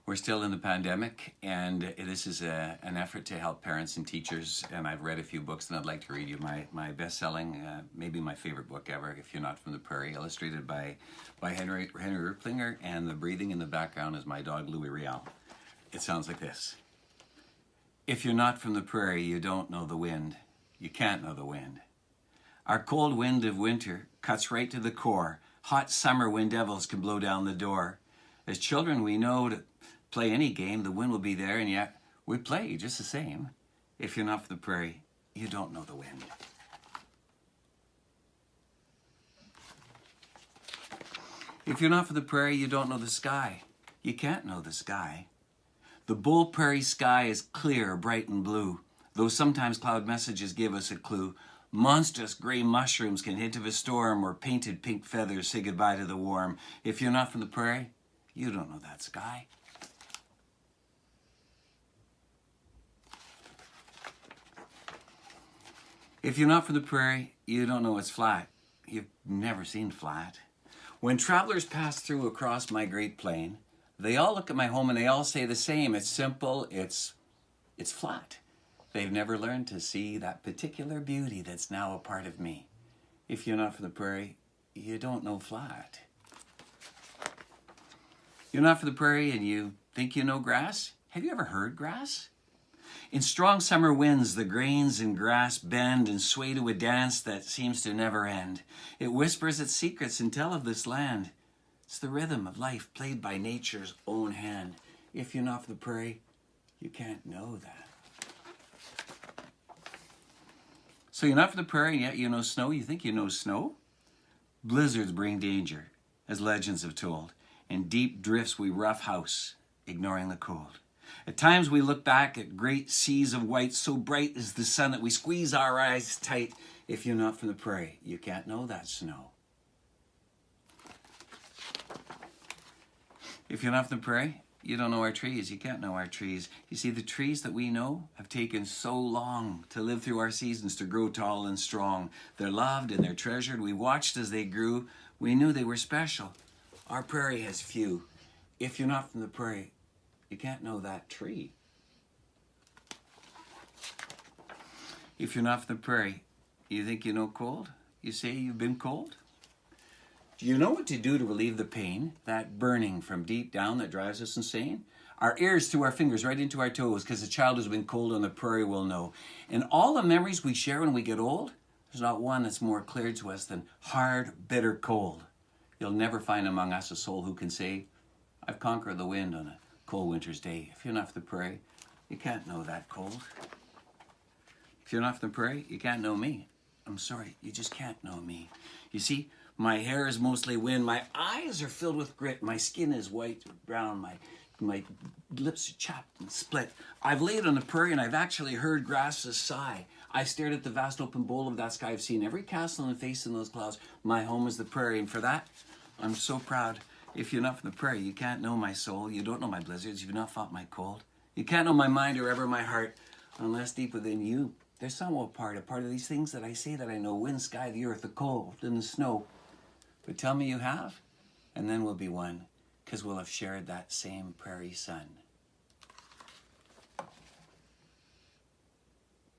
We're still in the pandemic, and this is an effort to help parents and teachers. And I've read a few books, and I'd like to read you my best-selling, maybe my favorite book ever, If You're Not From the Prairie, illustrated by Henry Riplinger, and the breathing in the background is my dog, Louis Riel. It sounds like this. If you're not from the prairie, you don't know the wind. You can't know the wind. Our cold wind of winter cuts right to the core. Hot summer wind devils can blow down the door. As children, we know to play any game, the wind will be there, and yet we play just the same. If you're not from the prairie, you don't know the wind. If you're not from the prairie, you don't know the sky. You can't know the sky. The bull prairie sky is clear, bright and blue, though sometimes cloud messages give us a clue. Monstrous gray mushrooms can hint of a storm, or painted pink feathers say goodbye to the warm. If you're not from the prairie, you don't know that sky. If you're not from the prairie, you don't know it's flat. You've never seen flat. When travelers pass through across my great plain, they all look at my home and they all say the same. It's simple, it's flat. They've never learned to see that particular beauty that's now a part of me. If you're not from the prairie, you don't know flat. You're not from the prairie and you think you know grass? Have you ever heard grass? In strong summer winds, the grains in grass bend and sway to a dance that seems to never end. It whispers its secrets and tell of this land. It's the rhythm of life played by nature's own hand. If you're not from the prairie, you can't know that. So you're not from the prairie and yet you know snow? You think you know snow? Blizzards bring danger, as legends have told. In deep drifts we roughhouse, ignoring the cold. At times we look back at great seas of white, so bright is the sun that we squeeze our eyes tight. If you're not from the prairie, you can't know that snow. If you're not from the prairie, you don't know our trees. You can't know our trees. You see, the trees that we know have taken so long to live through our seasons, to grow tall and strong. They're loved and they're treasured. We watched as they grew. We knew they were special. Our prairie has few. If you're not from the prairie, you can't know that tree. If you're not from the prairie, you think you know cold? You say you've been cold? Do you know what to do to relieve the pain, that burning from deep down that drives us insane? Our ears through our fingers right into our toes, because a child who's been cold on the prairie will know. And all the memories we share when we get old, there's not one that's more clear to us than hard, bitter cold. You'll never find among us a soul who can say, I've conquered the wind on a cold winter's day. If you're not from the prairie, you can't know that cold. If you're not from the prairie, you can't know me. I'm sorry, you just can't know me. You see, my hair is mostly wind. My eyes are filled with grit. My skin is white or brown. My lips are chapped and split. I've laid on the prairie and I've actually heard grasses sigh. I've stared at the vast open bowl of that sky. I've seen every castle and face in those clouds. My home is the prairie, and for that, I'm so proud. If you're not from the prairie, you can't know my soul. You don't know my blizzards. You've not fought my cold. You can't know my mind or ever my heart, unless deep within you, there's somewhat a part of these things that I say that I know. Wind, sky, the earth, the cold, and the snow. But tell me you have, and then we'll be one, because we'll have shared that same prairie sun.